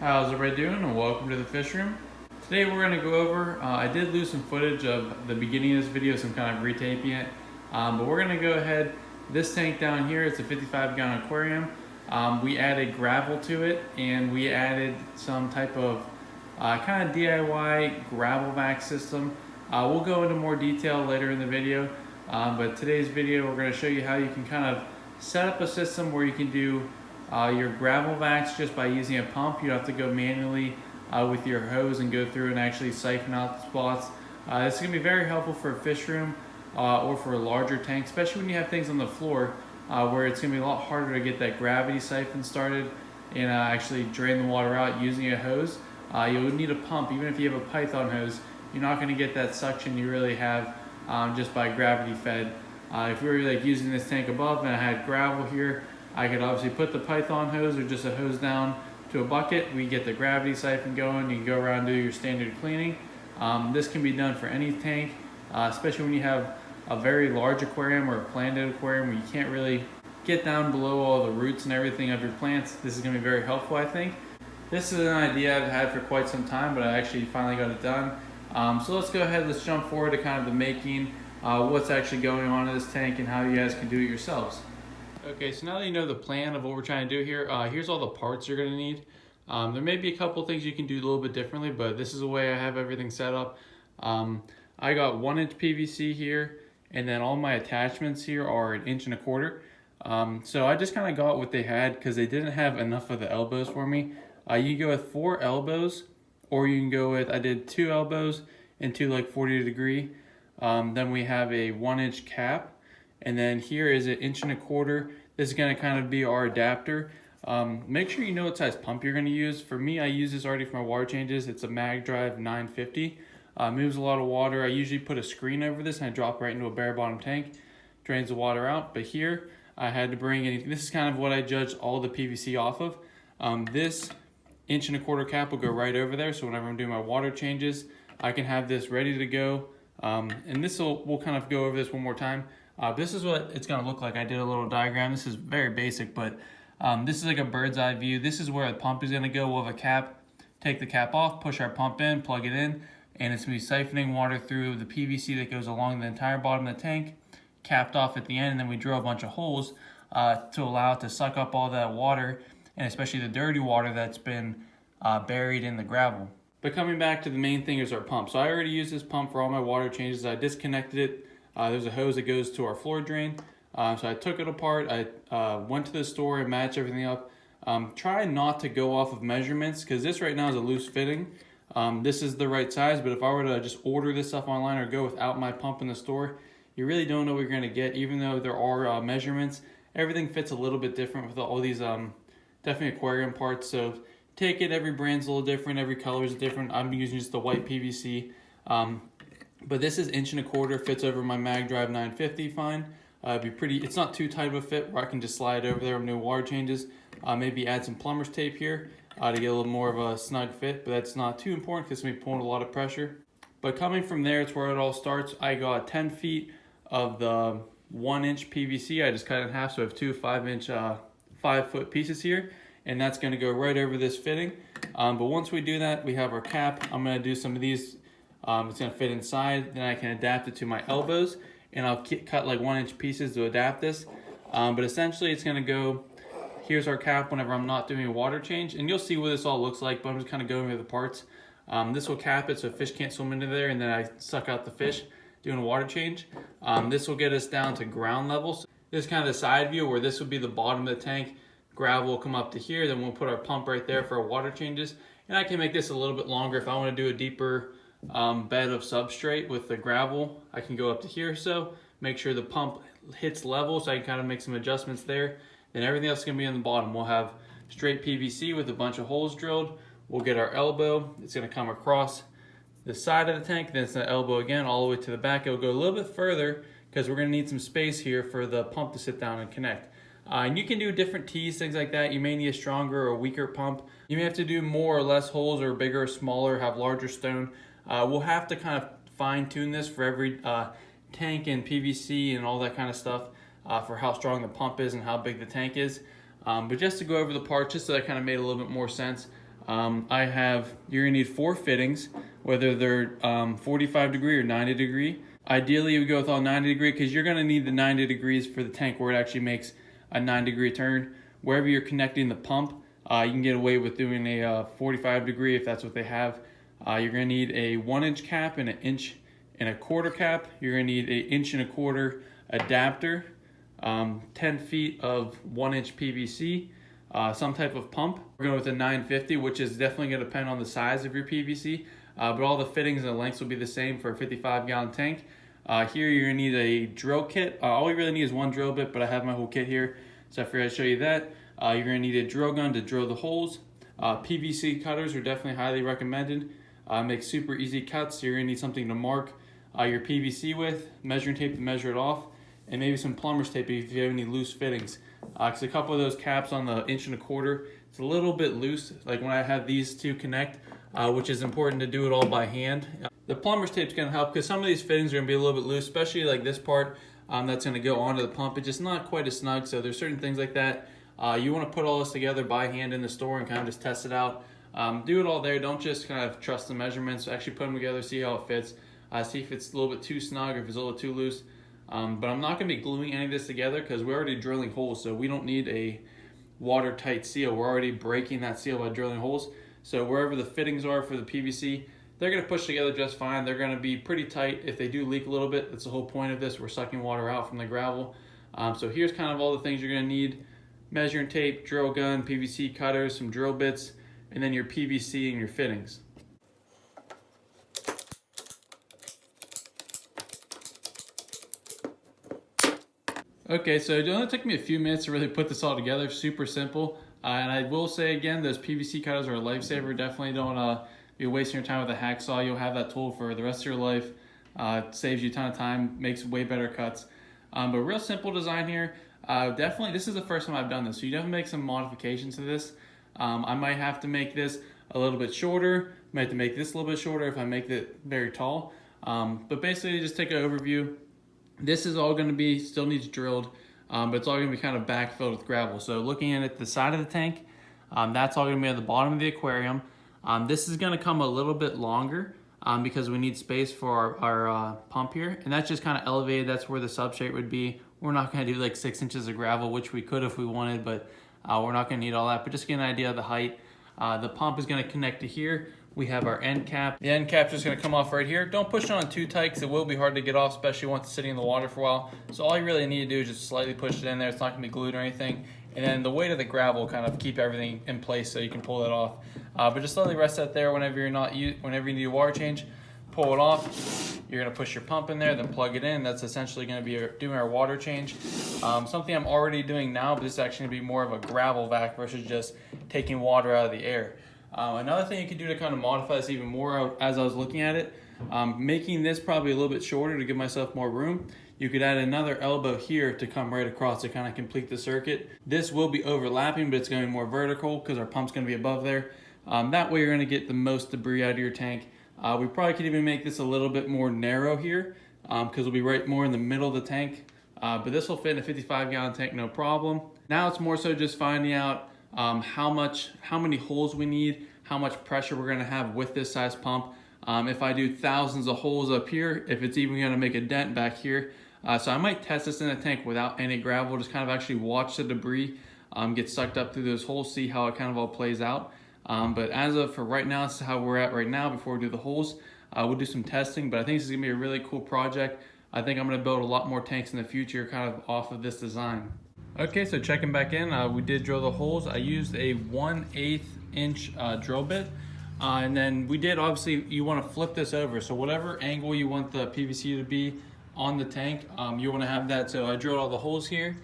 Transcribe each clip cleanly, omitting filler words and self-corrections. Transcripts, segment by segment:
How's everybody doing, and welcome to the fish room. Today we're going to go over, I did lose some footage of the beginning of this video, so I'm kind of retaping it. But we're going to go ahead, this tank down here, it's a 55-gallon aquarium. We added gravel to it, and we added some type of kind of DIY gravel vac system. We'll go into more detail later in the video, but today's video we're going to show you how you can kind of set up a system where you can do your gravel vacs just by using a pump. You don't have to go manually with your hose and go through and actually siphon out the spots. This is going to be very helpful for a fish room or for a larger tank, especially when you have things on the floor where it's going to be a lot harder to get that gravity siphon started and actually drain the water out using a hose. You'll need a pump. Even if you have a Python hose, you're not going to get that suction you really have just by gravity fed. If we were like using this tank above and I had gravel here, I could obviously put the Python hose or just a hose down to a bucket. We get the gravity siphon going. You can go around and do your standard cleaning. This can be done for any tank, especially when you have a very large aquarium or a planted aquarium where you can't really get down below all the roots and everything of your plants. This is going to be very helpful, I think. This is an idea I've had for quite some time, but I actually finally got it done. So let's go ahead, let's jump forward to kind of the making, what's actually going on in this tank and how you guys can do it yourselves. Okay, so now that you know the plan of what we're trying to do here, here's all the parts you're going to need. There may be a couple things you can do a little bit differently, but this is the way I have everything set up. I got 1-inch PVC here, and then all my attachments here are 1.25 inches. So I just kind of got what they had because they didn't have enough of the elbows for me. You can go with 4 elbows, or you can go with, I did 2 elbows and 2 like 40°. Then we have a 1-inch cap. And then here is 1.25 inches. This is going to kind of be our adapter. Make sure you know what size pump you're going to use. For me, I use this already for my water changes. It's a Mag Drive 950. Moves a lot of water. I usually put a screen over this and I drop right into a bare bottom tank. Drains the water out. But here, I had to bring in, this is kind of what I judged all the PVC off of. This 1.25 inch cap will go right over there. So whenever I'm doing my water changes, I can have this ready to go. And this we'll kind of go over this one more time. This is what it's going to look like. I did a little diagram. This is very basic, but this is like a bird's eye view. This is where the pump is going to go. We'll have a cap. Take the cap off, push our pump in, plug it in, and it's going to be siphoning water through the PVC that goes along the entire bottom of the tank, capped off at the end, and then we drill a bunch of holes to allow it to suck up all that water, and especially the dirty water that's been buried in the gravel. But coming back to the main thing is our pump. So I already used this pump for all my water changes. I disconnected it. There's a hose that goes to our floor drain. So I took it apart. I went to the store and matched everything up. Try not to go off of measurements because this right now is a loose fitting. This is the right size, but if I were to just order this stuff online or go without my pump in the store, you really don't know what you're going to get. Even though there are measurements, everything fits a little bit different with all these definitely aquarium parts. So take it, every brand's a little different, every color is different. I'm using just the white PVC. But this is 1.25 inch, fits over my Mag Drive 950 fine. It'd be pretty, it's not too tight of a fit where I can just slide over there when doing water changes. Maybe add some plumber's tape here to get a little more of a snug fit, but that's not too important because it's going to be pulling a lot of pressure. But coming from there, it's where it all starts. I got 10 feet of the 1-inch PVC. I just cut it in half, so I have 2 5-inch, 5-foot pieces here, and that's going to go right over this fitting. But once we do that, we have our cap. I'm going to do some of these. It's going to fit inside, then I can adapt it to my elbows, and I'll cut like 1-inch pieces to adapt this. But essentially it's going to go, here's our cap whenever I'm not doing a water change, and you'll see what this all looks like, but I'm just kind of going over the parts. This will cap it so fish can't swim into there, and then I suck out the fish doing a water change. This will get us down to ground level. So this is kind of the side view where this would be the bottom of the tank. Gravel will come up to here, then we'll put our pump right there for our water changes. And I can make this a little bit longer if I want to do a deeper bed of substrate with the gravel. I can go up to here, so make sure the pump hits level so I can kind of make some adjustments there. Then everything else is going to be on the bottom. We'll have straight PVC with a bunch of holes drilled. We'll get our elbow. It's going to come across the side of the tank, then it's the elbow again all the way to the back. It'll go a little bit further because we're going to need some space here for the pump to sit down and connect. And you can do different tees, things like that. You may need a stronger or weaker pump. You may have to do more or less holes, or bigger or smaller, have larger stone. We'll have to kind of fine tune this for every tank and PVC and all that kind of stuff for how strong the pump is and how big the tank is. But just to go over the parts, just so that kind of made a little bit more sense. You're gonna need 4 fittings, whether they're 45 degree or 90 degree. Ideally, you would go with all 90 degree because you're gonna need the 90 degrees for the tank where it actually makes a 9-degree turn. Wherever you're connecting the pump, you can get away with doing a 45 degree if that's what they have. You're gonna need a 1-inch cap and an 1.25-inch cap. You're gonna need a 1.25-inch adapter, 10 feet of 1-inch PVC, some type of pump. We're going with a 950, which is definitely going to depend on the size of your PVC, but all the fittings and the lengths will be the same for a 55-gallon tank. Here you're going to need a drill kit. All you really need is 1 drill bit, but I have my whole kit here, so I forgot to show you that. You're going to need a drill gun to drill the holes. PVC cutters are definitely highly recommended. Make super easy cuts. You're going to need something to mark your PVC with, measuring tape to measure it off, and maybe some plumber's tape if you have any loose fittings. Because a couple of those caps on the 1.25-inch, it's a little bit loose, like when I have these two connect, which is important to do it all by hand. The plumber's tape's gonna help because some of these fittings are gonna be a little bit loose, especially like this part that's gonna go onto the pump. It's just not quite as snug, so there's certain things like that. You wanna put all this together by hand in the store and kind of just test it out. Do it all there, don't just kind of trust the measurements, actually put them together, see how it fits. See if it's a little bit too snug or if it's a little too loose. But I'm not going to be gluing any of this together because we're already drilling holes, so we don't need a watertight seal. We're already breaking that seal by drilling holes. So wherever the fittings are for the PVC, they're going to push together just fine. They're going to be pretty tight. If they do leak a little bit, that's the whole point of this. We're sucking water out from the gravel. So here's kind of all the things you're going to need. Measuring tape, drill gun, PVC cutters, some drill bits, and then your PVC and your fittings. Okay, so it only took me a few minutes to really put this all together. Super simple. And I will say again, those PVC cutters are a lifesaver. Definitely don't be wasting your time with a hacksaw. You'll have that tool for the rest of your life. It saves you a ton of time, makes way better cuts. But real simple design here. Definitely, this is the first time I've done this, so you definitely make some modifications to this. I might have to make this a little bit shorter. Might have to make this a little bit shorter if I make it very tall. But basically, just take an overview. This is all going to be, still needs drilled, but it's all going to be kind of backfilled with gravel. So looking at the side of the tank, that's all going to be at the bottom of the aquarium. This is going to come a little bit longer because we need space for our pump here. And that's just kind of elevated. That's where the substrate would be. We're not going to do like 6 inches of gravel, which we could if we wanted, but we're not going to need all that. But just get an idea of the height. The pump is going to connect to here. We have our end cap. The end cap's just gonna come off right here. Don't push it on too tight because it will be hard to get off, especially once it's sitting in the water for a while. So all you really need to do is just slightly push it in there. It's not gonna be glued or anything. And then the weight of the gravel will kind of keep everything in place so you can pull that off. But just slightly rest that there whenever you need a water change. Pull it off. You're gonna push your pump in there, then plug it in. That's essentially gonna be doing our water change. Something I'm already doing now, but this is actually gonna be more of a gravel vac versus just taking water out of the air. Another thing you could do to kind of modify this even more as I was looking at it, making this probably a little bit shorter to give myself more room. You could add another elbow here to come right across to kind of complete the circuit. This will be overlapping, but it's going to be more vertical because our pump's going to be above there. That way you're going to get the most debris out of your tank. We probably could even make this a little bit more narrow here because we'll be right more in the middle of the tank. But this will fit in a 55-gallon tank, no problem. Now it's more so just finding out how many holes we need, how much pressure we're going to have with this size pump. If I do thousands of holes up here, if it's even going to make a dent back here. So I might test this in the tank without any gravel, just kind of actually watch the debris get sucked up through those holes, see how it kind of all plays out. But as of for right now, this is how we're at right now before we do the holes. We'll do some testing, but I think this is going to be a really cool project. I think I'm going to build a lot more tanks in the future kind of off of this design. Okay, so checking back in, we did drill the holes. I used a 1/8 inch drill bit. And then we did, obviously, you want to flip this over. So whatever angle you want the PVC to be on the tank, you want to have that. So I drilled all the holes here.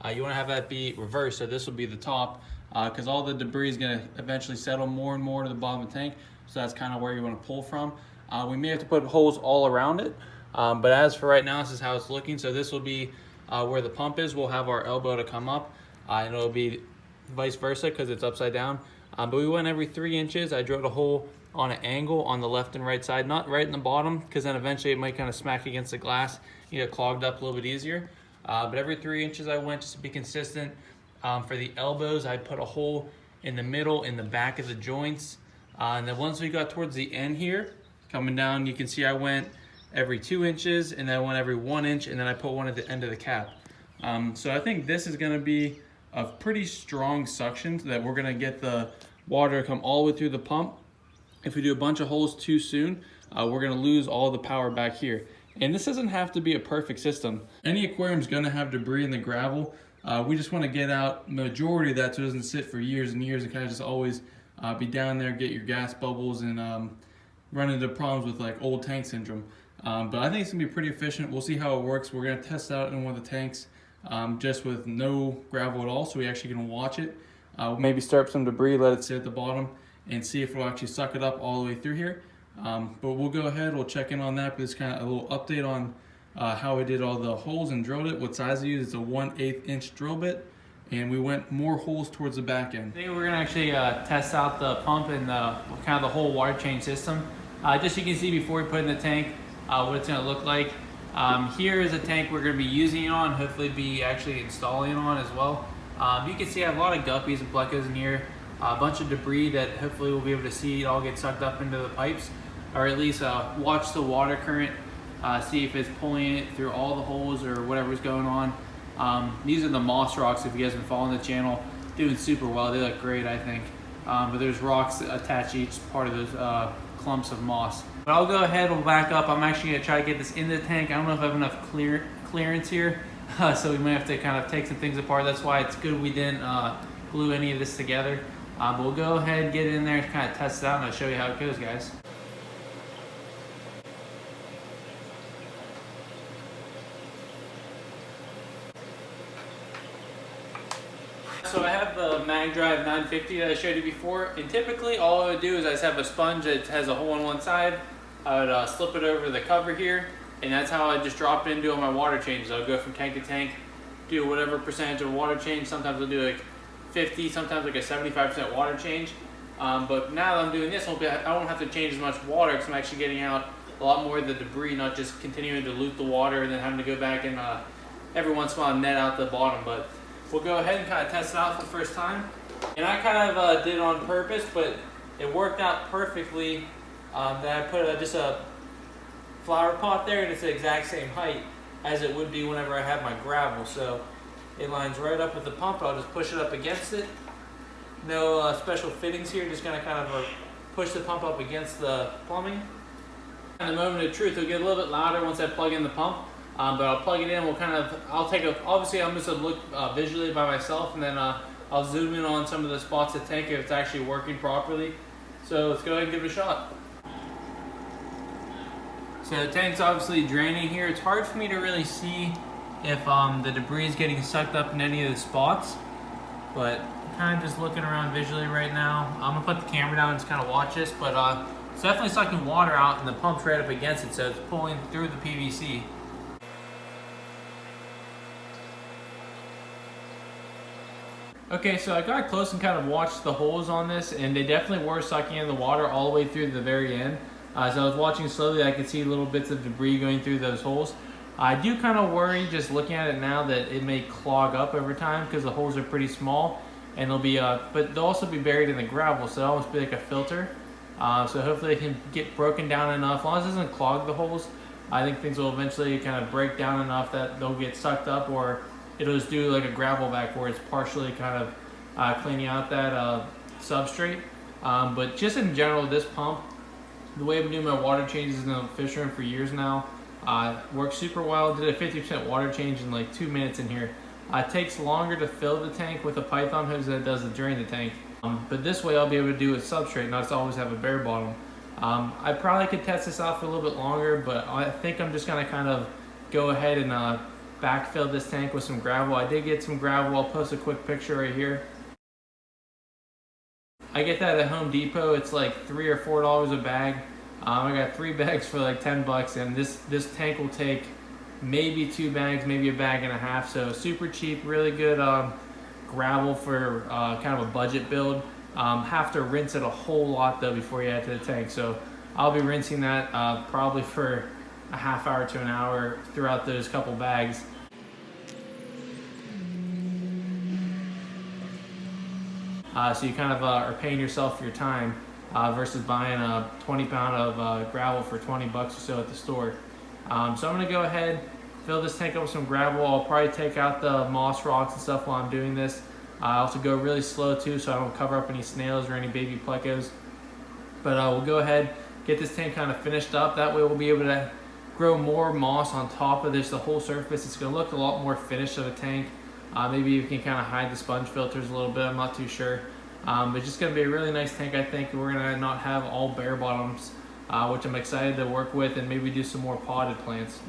You want to have that be reversed. So this will be the top because all the debris is going to eventually settle more and more to the bottom of the tank. So that's kind of where you want to pull from. We may have to put holes all around it. But as for right now, this is how it's looking. So this will be where the pump is. We'll have our elbow to come up and it'll be vice versa because it's upside down. But we went every 3 inches. I drilled a hole on an angle on the left and right side, not right in the bottom because then eventually it might kind of smack against the glass and get clogged up a little bit easier. But every 3 inches I went just to be consistent. For the elbows, I put a hole in the middle, in the back of the joints. And then once we got towards the end here, coming down, you can see I went every 2 inches, and then I went every 1 inch, and then I put one at the end of the cap. So I think this is gonna be a pretty strong suction so that we're gonna get the water to come all the way through the pump. If we do a bunch of holes too soon, we're gonna lose all the power back here. And this doesn't have to be a perfect system. Any aquarium is gonna have debris in the gravel. We just wanna get out majority of that so it doesn't sit for years and years and kind of just always be down there, get your gas bubbles, and run into problems with like old tank syndrome. But I think it's gonna be pretty efficient. We'll see how it works. We're gonna test it out in one of the tanks just with no gravel at all, so we actually can watch it. Maybe stir up some debris, let it sit at the bottom, and see if we'll actually suck it up all the way through here. But we'll go ahead, we'll check in on that, but it's kind of a little update on how we did all the holes and drilled it, what size I used. It's a 1/8 inch drill bit, and we went more holes towards the back end. Today we're gonna actually test out the pump and kind of the whole water change system. Just so you can see before we put in the tank, what it's gonna look like. Here is a tank we're gonna be using it on, hopefully be actually installing it on as well. You can see I have a lot of guppies and plecos in here, a bunch of debris that hopefully we'll be able to see it all get sucked up into the pipes, or at least watch the water current, see if it's pulling it through all the holes or whatever's going on. These are the moss rocks, if you guys have been following the channel, doing super well. They look great, I think. But there's rocks attached to each part of those clumps of moss. But I'll go ahead, we'll back up. I'm actually gonna try to get this in the tank. I don't know if I have enough clearance here, so we might have to kind of take some things apart. That's why it's good we didn't glue any of this together. But we'll go ahead and get in there and kind of test it out, and I'll show you how it goes, guys. So I have the Mag Drive 950 that I showed you before, and typically all I would do is I just have a sponge that has a hole on one side. I would slip it over the cover here, and that's how I just drop it into all my water changes. I'll go from tank to tank, do whatever percentage of water change. Sometimes I'll do like 50, sometimes like a 75% water change. But now that I'm doing this, I won't have to change as much water because I'm actually getting out a lot more of the debris, not just continuing to dilute the water and then having to go back and every once in a while net out the bottom. But we'll go ahead and kind of test it out for the first time. And I kind of did it on purpose, but it worked out perfectly that I put just a flower pot there, and it's the exact same height as it would be whenever I have my gravel. So it lines right up with the pump. I'll just push it up against it. No special fittings here, just gonna kind of push the pump up against the plumbing. In the moment of truth, it'll get a little bit louder once I plug in the pump. But I'll plug it in, obviously I'm just gonna look visually by myself, and then I'll zoom in on some of the spots of the tank if it's actually working properly. So let's go ahead and give it a shot. So the tank's obviously draining here. It's hard for me to really see if the debris is getting sucked up in any of the spots, but I'm kind of just looking around visually right now. I'm gonna put the camera down and just kind of watch this, but it's definitely sucking water out, and the pump's right up against it, so it's pulling through the PVC. Okay, so I got close and kind of watched the holes on this, and they definitely were sucking in the water all the way through to the very end. So I was watching slowly, I could see little bits of debris going through those holes. I do kind of worry, just looking at it now, that it may clog up over time because the holes are pretty small, and they'll be, but they'll also be buried in the gravel, so it'll almost be like a filter. So hopefully they can get broken down enough. As long as it doesn't clog the holes, I think things will eventually kind of break down enough that they'll get sucked up, or it'll just do like a gravel vac where it's partially kind of cleaning out that substrate. But just in general, this pump, the way I've been doing my water changes in the fish room for years now, works super well. Did a 50% water change in like 2 minutes in here. It takes longer to fill the tank with a python hose than it does to drain the tank. But this way I'll be able to do it with substrate, not to always have a bare bottom. I probably could test this out for a little bit longer, but I think I'm just gonna kind of go ahead and backfill this tank with some gravel. I did get some gravel. I'll post a quick picture right here. I get that at Home Depot. It's like $3 or $4 a bag. I got 3 bags for like 10 bucks, and this tank will take maybe 2 bags, maybe a bag and a half. So super cheap, really good gravel for kind of a budget build. Have to rinse it a whole lot though before you add to the tank. So I'll be rinsing that probably for a half hour to an hour throughout those couple bags. So you kind of are paying yourself for your time versus buying a 20-pound of gravel for 20 bucks or so at the store. So I'm gonna go ahead, fill this tank up with some gravel. I'll probably take out the moss rocks and stuff while I'm doing this. I also go really slow too, so I don't cover up any snails or any baby plecos. But we'll go ahead, get this tank kind of finished up. That way we'll be able to grow more moss on top of this, the whole surface. It's gonna look a lot more finished of a tank. Maybe you can kind of hide the sponge filters a little bit, I'm not too sure. But just gonna be a really nice tank, I think. We're gonna not have all bare bottoms, which I'm excited to work with, and maybe do some more potted plants.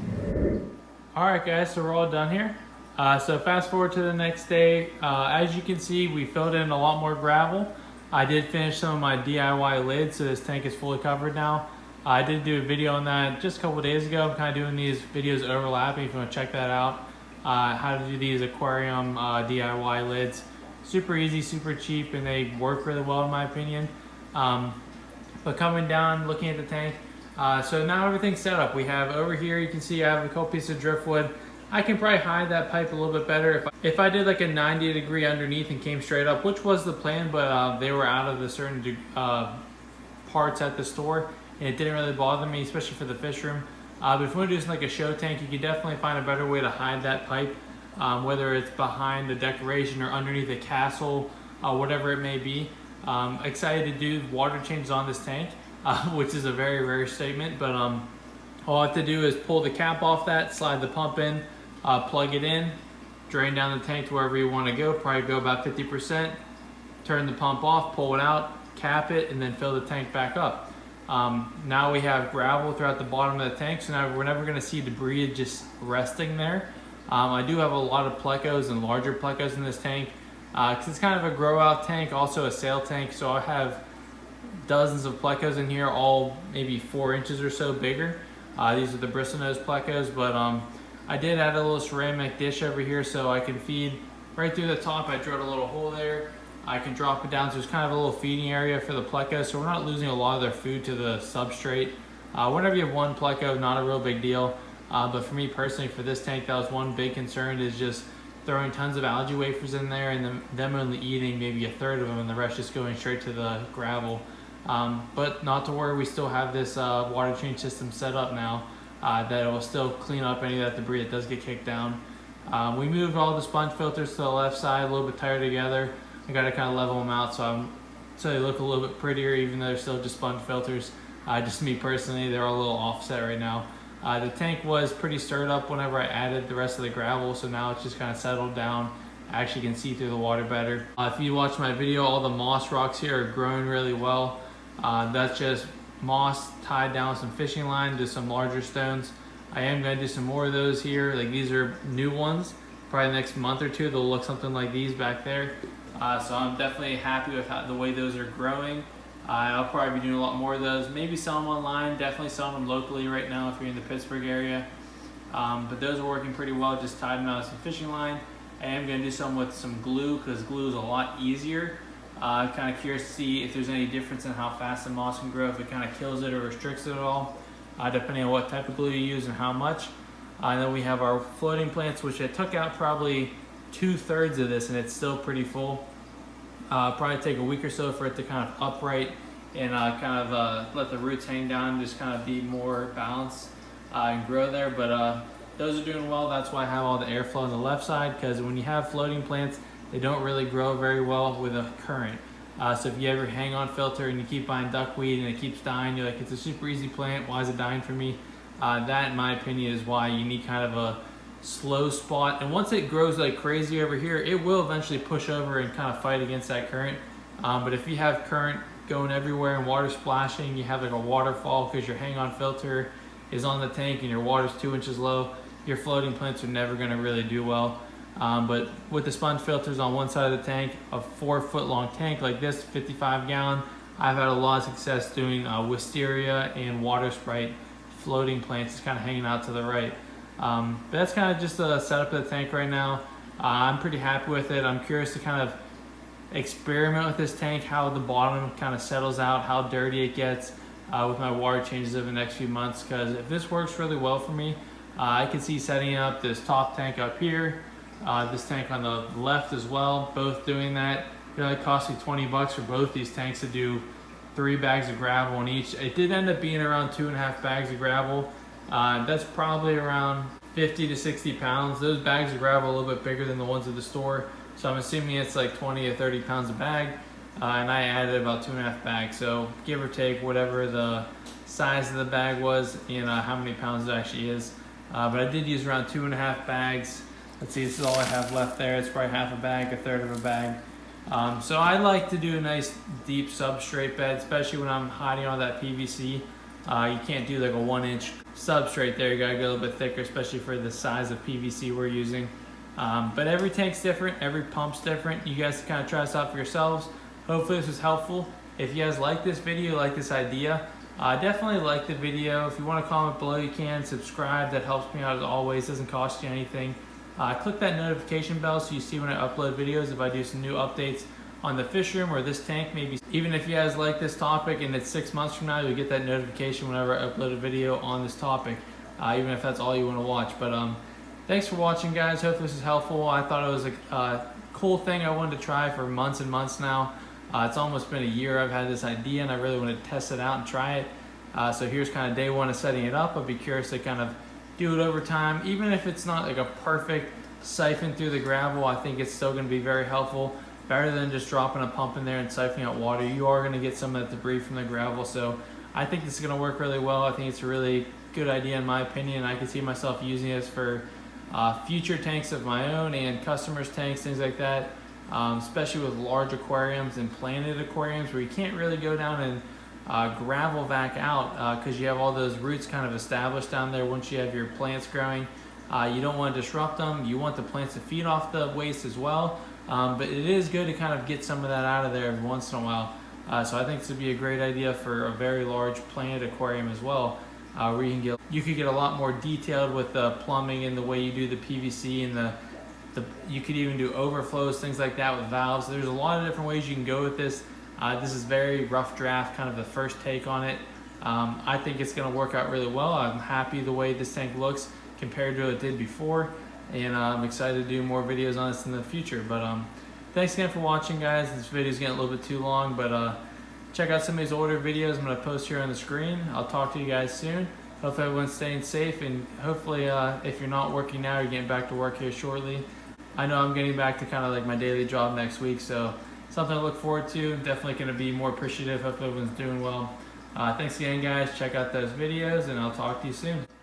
All right guys, so we're all done here. So fast forward to the next day. As you can see, we filled in a lot more gravel. I did finish some of my DIY lids, so this tank is fully covered now. I did do a video on that just a couple days ago. I'm kind of doing these videos overlapping if you want to check that out. How to do these aquarium DIY lids. Super easy, super cheap, and they work really well in my opinion. But coming down, looking at the tank, so now everything's set up. We have over here, you can see I have a couple pieces of driftwood. I can probably hide that pipe a little bit better if I did like a 90-degree underneath and came straight up, which was the plan, but they were out of the certain parts at the store, and it didn't really bother me, especially for the fish room. But if you want to do something like a show tank, you can definitely find a better way to hide that pipe, whether it's behind the decoration or underneath the castle, whatever it may be. Excited to do water changes on this tank, which is a very rare statement, but all I have to do is pull the cap off that, slide the pump in, plug it in, drain down the tank to wherever you want to go, probably go about 50%, turn the pump off, pull it out, cap it, and then fill the tank back up. Now we have gravel throughout the bottom of the tank, so now we're never going to see debris just resting there. I do have a lot of plecos and larger plecos in this tank, because it's kind of a grow out tank, also a sale tank, so I have dozens of plecos in here, all maybe 4 inches or so bigger. These are the bristlenose plecos, but I did add a little ceramic dish over here so I can feed right through the top. I drilled a little hole there. I can drop it down, so it's kind of a little feeding area for the plecos, so we're not losing a lot of their food to the substrate. Whenever you have one pleco, not a real big deal, but for me personally, for this tank, that was one big concern, is just throwing tons of algae wafers in there and them only eating maybe a third of them and the rest just going straight to the gravel. But not to worry, we still have this water change system set up now that will still clean up any of that debris that does get kicked down. We moved all the sponge filters to the left side, a little bit tighter together. I got to kind of level them out so they look a little bit prettier, even though they're still just sponge filters. Just me personally, they're all a little offset right now. The tank was pretty stirred up whenever I added the rest of the gravel, so now it's just kind of settled down. I actually can see through the water better. If you watch my video, all the moss rocks here are growing really well. That's just moss tied down with some fishing line to some larger stones. I am going to do some more of those here. Like, these are new ones. Probably the next month or two, they'll look something like these back there. So I'm definitely happy with the way those are growing. I'll probably be doing a lot more of those. Maybe sell them online, definitely selling them locally right now if you're in the Pittsburgh area. But those are working pretty well, just tied them out with some fishing line. I am going to do some with some glue, because glue is a lot easier. I'm kind of curious to see if there's any difference in how fast the moss can grow, if it kind of kills it or restricts it at all, depending on what type of glue you use and how much. And then we have our floating plants, which I took out probably 2/3 of this, and it's still pretty full. Probably take a week or so for it to kind of upright and let the roots hang down and just kind of be more balanced and grow there. But those are doing well. That's why I have all the airflow on the left side, because when you have floating plants, they don't really grow very well with a current. So if you ever hang on filter and you keep buying duckweed and it keeps dying, you're like, it's a super easy plant, why is it dying for me? That, in my opinion, is why you need kind of a slow spot. And once it grows like crazy over here, it will eventually push over and kind of fight against that current. But if you have current going everywhere and water splashing, you have like a waterfall because your hang on filter is on the tank and your water's 2 inches low, your floating plants are never going to really do well. But with the sponge filters on one side of the tank, a 4-foot long tank like this, 55 gallon, I've had a lot of success doing wisteria and water sprite floating plants, just kind of hanging out to the right. But that's kind of just the setup of the tank right now. I'm pretty happy with it. I'm curious to kind of experiment with this tank, how the bottom kind of settles out, how dirty it gets with my water changes over the next few months, because if this works really well for me, I can see setting up this top tank up here, this tank on the left as well, both doing that. It only cost me 20 bucks for both these tanks to do 3 bags of gravel in each. It did end up being around 2.5 bags of gravel. That's probably around 50 to 60 pounds. Those bags of gravel are a little bit bigger than the ones at the store, so I'm assuming it's like 20 or 30 pounds a bag. And I added about 2.5 bags, so give or take whatever the size of the bag was and how many pounds it actually is. But I did use around 2.5 bags. Let's see, this is all I have left there. It's probably half a bag, a third of a bag. So I like to do a nice deep substrate bed, especially when I'm hiding all that PVC. You can't do like a 1-inch substrate there. You gotta go a little bit thicker, especially for the size of PVC we're using. But every tank's different, every pump's different. You guys can kind of try this out for yourselves. Hopefully this was helpful. If you guys like this video, like this idea, definitely like the video. If you want to comment below, you can. Subscribe, that helps me out as always, doesn't cost you anything. Click that notification bell so you see when I upload videos, if I do some new updates on the fish room or this tank. Maybe even if you guys like this topic and it's 6 months from now, you'll get that notification whenever I upload a video on this topic, even if that's all you want to watch. But thanks for watching, guys. Hopefully this is helpful. I thought it was a cool thing I wanted to try for months and months now. It's almost been a year I've had this idea, and I really wanted to test it out and try it. So here's kind of day one of setting it up. I'll be curious to kind of do it over time. Even if it's not like a perfect siphon through the gravel, I think it's still going to be very helpful. Better than just dropping a pump in there and siphoning out water. You are going to get some of that debris from the gravel. So I think this is going to work really well. I think it's a really good idea in my opinion. I can see myself using this for future tanks of my own and customers' tanks, things like that. Especially with large aquariums and planted aquariums where you can't really go down and gravel vac out because you have all those roots kind of established down there once you have your plants growing. You don't want to disrupt them. You want the plants to feed off the waste as well. But it is good to kind of get some of that out of there every once in a while. So I think this would be a great idea for a very large planted aquarium as well, where you could get a lot more detailed with the plumbing and the way you do the PVC and you could even do overflows, things like that with valves. There's a lot of different ways you can go with this. This is very rough draft, kind of the first take on it. I think it's going to work out really well. I'm happy the way this tank looks compared to what it did before, and I'm excited to do more videos on this in the future. But thanks again for watching, guys. This video is getting a little bit too long, but check out some of these older videos I'm going to post here on the screen. I'll talk to you guys soon. Hope everyone's staying safe, and hopefully if you're not working now, you're getting back to work here shortly. I know I'm getting back to kind of like my daily job next week, so something to look forward to. Definitely going to be more appreciative. Hope everyone's doing well. Thanks again, guys. Check out those videos, and I'll talk to you soon.